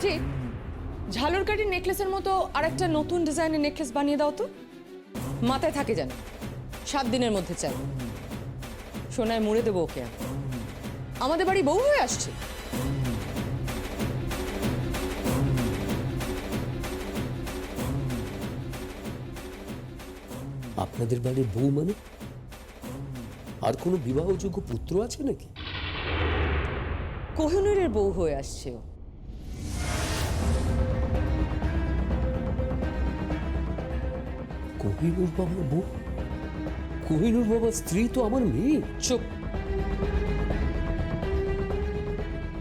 জি, ঝালরকাঠির নেকলেসের মতো আরেকটা নতুন ডিজাইনের নেকলেস বানিয়ে দাও তো। মাথায় থাকে যেন, 7 দিনের মধ্যে চাই। সোনায় মুড়ে দেবো ওকে। আমাদের বাড়ি বউ হয়ে আসছে। আপনাদের বাড়ির বউ মানে? আর কোনো বিবাহযোগ্য পুত্র আছে নাকি? কোহিনূরের বউ হয়ে আসছে ও। কোহিনূর বাবার বউ? কোহিনূর বাবার স্ত্রী তো আমার মেয়ে। চুপ,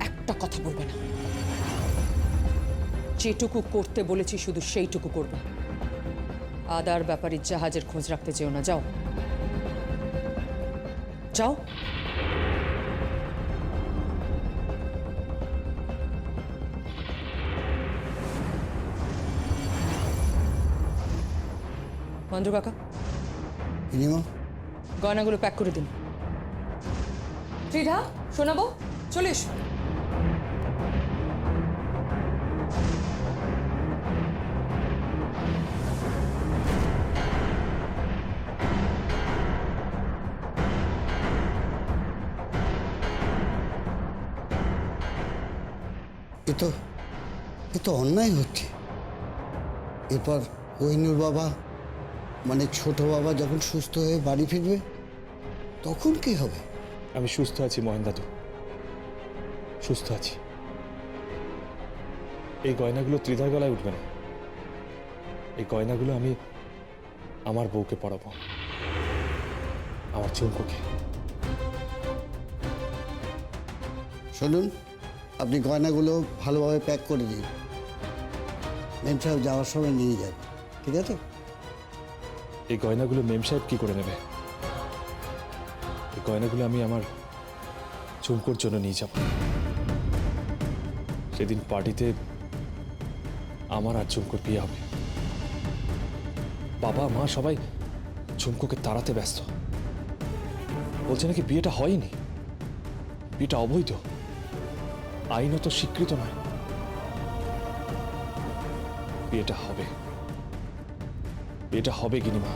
একটা কথা বলবে না। যেটুকু করতে বলেছি শুধু সেইটুকু করবে। আদার ব্যাপারে জাহাজের খোঁজ রাখতে যেও না, যাও যাও। মন্দ্র কাকা, গয়নাগুলো প্যাক করে দিন। ত্রিধা, শোনাবো, চলে এসো। এ তো অন্যায় হচ্ছে। এরপর কোহিনূর বাবা মানে ছোট বাবা যখন সুস্থ হয়ে বাড়ি ফিরবে তখন কি হবে? আমি সুস্থ আছি মহেন দাদু, সুস্থ আছি। এই গয়নাগুলো ত্রিধার গলায় উঠবে না। এই গয়নাগুলো আমি আমার বউকে পরাবো, আমার চুমকুকে। শুনুন, আপনি গয়নাগুলো ভালোভাবে প্যাক করে দিন। মেম সাহেব যাওয়ার সময় নিয়ে যান, ঠিক আছে? এই গয়নাগুলো মেম সাহেব কি করে নেবে? এই গয়নাগুলো আমি আমার চুমকুর জন্য নিয়ে যাব। সেদিন পার্টিতে আমার আর চুমকুর বিয়ে হবে। বাবা মা সবাই চুমকুকে তাড়াতে ব্যস্ত। বলছে নাকি বিয়েটা হয়নি, বিয়েটা অবৈধ, আইনত স্বীকৃত নয়। বিয়েটা হবে, বিয়েটা হবে গিনিমা,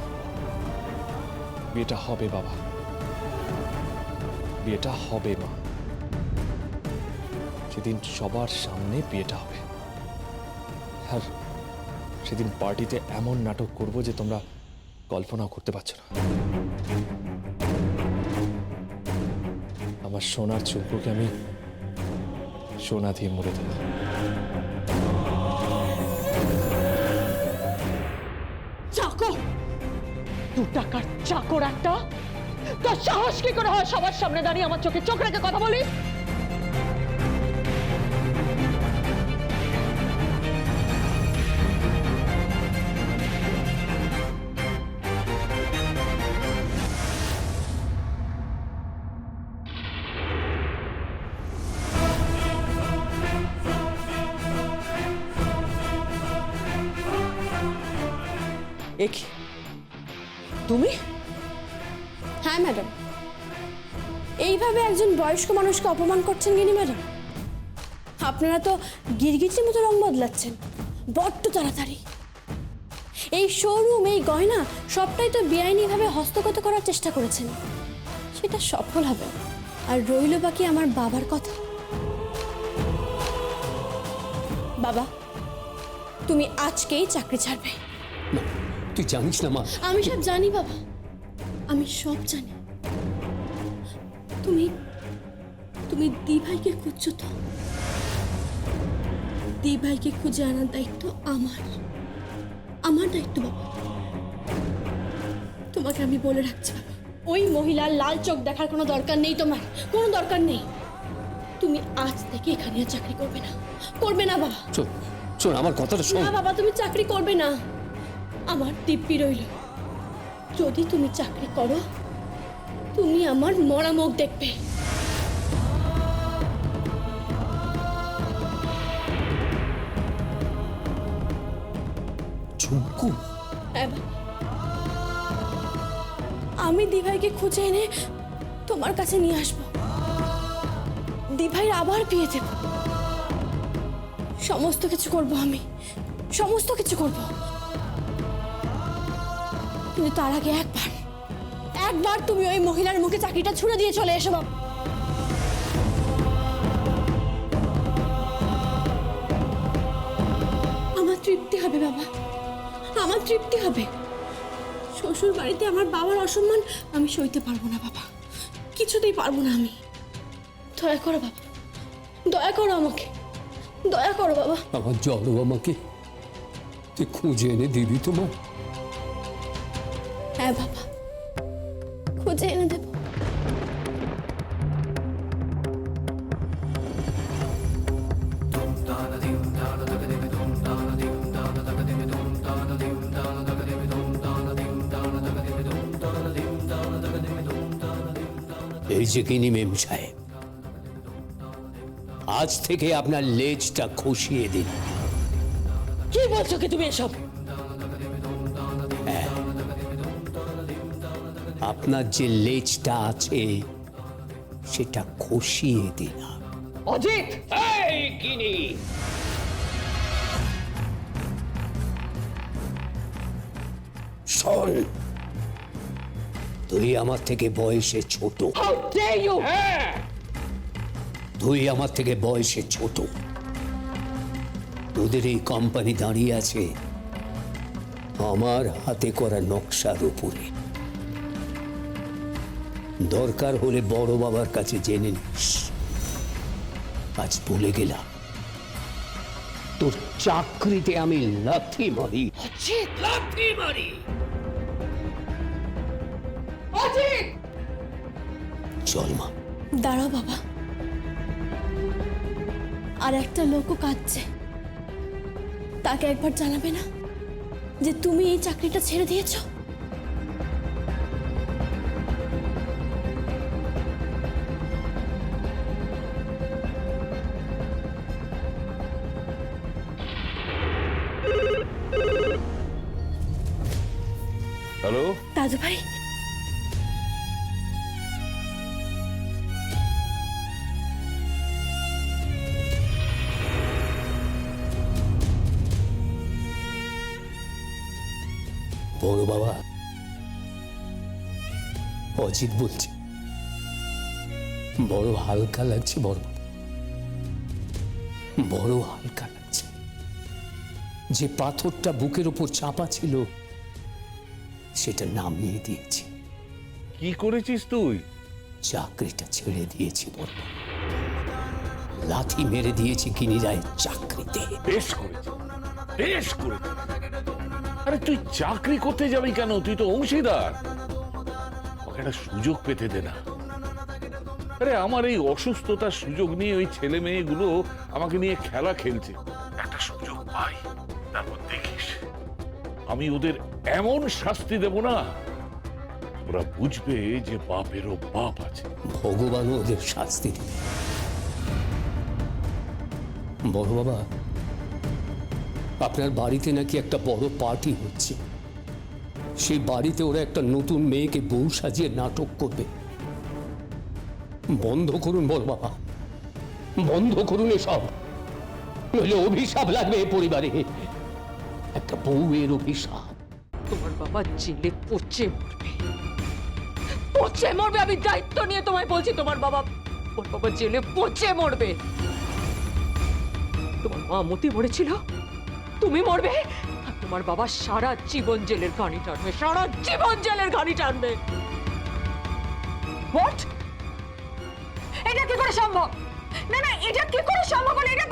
বিয়েটা হবে বাবা, বিয়েটা হবে মা। সেদিন সবার সামনে বিয়েটা হবে। আর সেদিন পার্টিতে এমন নাটক করব যে তোমরা কল্পনাও করতে পারছো না। আমার সোনার চুমকুকে আমি সোনা দিয়ে মুড়ে দেব। চাকর, 2 টাকার চাকর একটা, তোর সাহস কি করে হয় সবার সামনে দাঁড়িয়ে আমার চোখে চোখ রেখে কথা বলিস? একি তুমি? হ্যাঁ ম্যাডাম, এইভাবে একজন বয়স্ক মানুষকে অপমান করছেন গিনি ম্যাডাম? আপনারা তো গিরগিটির মতো রং বদলাচ্ছেন বড্ড তাড়াতাড়ি। এই শোরুম, এই গয়না সবটাই তো বেআইনিভাবে হস্তগত করার চেষ্টা করেছেন, সেটা সফল হবে। আর রইল বাকি আমার বাবার কথা। বাবা, তুমি আজকেই চাকরি ছাড়বে। না, তুই জানিস না মা। আমি সব জানি বাবা, আমি সব জানি। তুমি তুমি দিভাইকে খুঁজছো তো? দিভাইকে খুঁজে আনার দায়িত্ব আমার দায়িত্ব বাবা। তোমাকে আমি বলে রাখছি বাবা, ওই মহিলার লাল চোখ দেখার কোনো দরকার নেই, তোমার কোনো দরকার নেই। তুমি আজ থেকে এখানে আর চাকরি করবে না, করবে না বাবা। শোন শোন, আমার কথাটা শোন। না বাবা, তুমি চাকরি করবে না। আমার দিব্যি রইল, যদি তুমি চাকরি করো তুমি আমার মরা মুখ দেখবে। চুমকু? হ্যাঁ বাবা, আমি দিভাইকে খুঁজে এনে তোমার কাছে নিয়ে আসবো। দিভাইয়ের আবার বিয়ে দেব, সমস্ত কিছু করব আমি, সমস্ত কিছু করব। কিন্তু তার আগে একবার তুমি ওই মহিলার মুখে চাকরিটা ছুড়ে দিয়ে চলে এসো বাবা। আমার তৃপ্তি হবে বাবা, আমার তৃপ্তি হবে। শ্বশুর বাড়িতে আমার বাবার অসম্মান আমি সইতে পারবো না বাবা, কিছুতেই পারবো না আমি। দয়া করো বাবা, দয়া করো আমাকে, দয়া করো বাবা। আমার জড়ো আমাকে তুই খুঁজে এনে দিবি তোমার। হ্যাঁ বাবা, খুঁজে এনে দেব। এই যে কিনি মেম সাহেব, আজ থেকে আপনার লেজটা খসিয়ে দিন। কি বলছো কি তুমি এসব? আপনার যে লেজটা আছে সেটা খসিয়ে দিলাম। অজিত, এই কিনি, শোন, তুই আমার থেকে বয়সে ছোট। How dare you! তুই আমার থেকে বয়সে ছোট। তোদের এই কোম্পানি দাঁড়িয়ে আছে আমার হাতে করা নকশার উপরে। দরকার হলে বড় বাবার কাছে জেনে নিস। আজ বলে গেলাম, তোর চাকরিতে আমি লাথি মারি, লাথি মারি। অজিত! চল মা। দাঁড়াও বাবা, আর একটা লোকও কাঁদছে, তাকে একবার জানাবে না যে তুমি এই চাকরিটা ছেড়ে দিয়েছো? হ্যালো, দাদু ভাই, বড় বাবা, অজিত বলছে। বড় হালকা লাগছে বড় বাবা, বড় হালকা লাগছে। যে পাথরটা বুকের উপর চাপা ছিল সেটা নামিয়ে দিয়েছি। কি করেছিস তুই? চাকরিটা ছেড়ে দিয়েছি বড় বাবা। লাথি মেরে দিয়েছি কিনি রায়ের চাকরিতে। বেশ করেছিস, বেশ করেছিস। আরে তুই চাকরি করতে যাবি কেন? তুই তো অংশীদার। ওকে একটা সুযোগ পেতে দে না। আরে আমার এই অসুস্থতার সুযোগ নিয়ে ওই ছেলে মেয়েগুলো আমাকে নিয়ে খেলা খেলছে। একটা সুযোগ পাই, তারপর দেখিস আমি ওদের এমন শাস্তি দেব না, ওরা বুঝবে যে বাপেরও বাপ আছে। ভগবানও ওদের শাস্তি দেবে। বড় বাবা, আপনার বাড়িতে নাকি একটা বড় পার্টি হচ্ছে। সেই বাড়িতে ওরা একটা নতুন মেয়েকে বউ সাজিয়ে নাটক করবে। বন্ধ করুন বড় বাবা, বন্ধ করুন এসব, নইলে অভিশাপ লাগবে এ পরিবারে। একটা বউয়ের অভিশাপ। তোমার বাবা জেলে পচে মরবে, পচে মরবে। আমি দায়িত্ব নিয়ে তোমায় বলছি, তোমার বাবা, ওর বাবা জেলে পচে মরবে। তোমার মা মতি মরেছিল, তুমি মরবে। আর তোমার বাবা সারা জীবন জেলের ঘানি টানবে, সারা জীবন জেলের ঘানি টানবে। হোয়াট? এটা কি করে সম্ভব? না না, এটা কি করে সম্ভব? এটা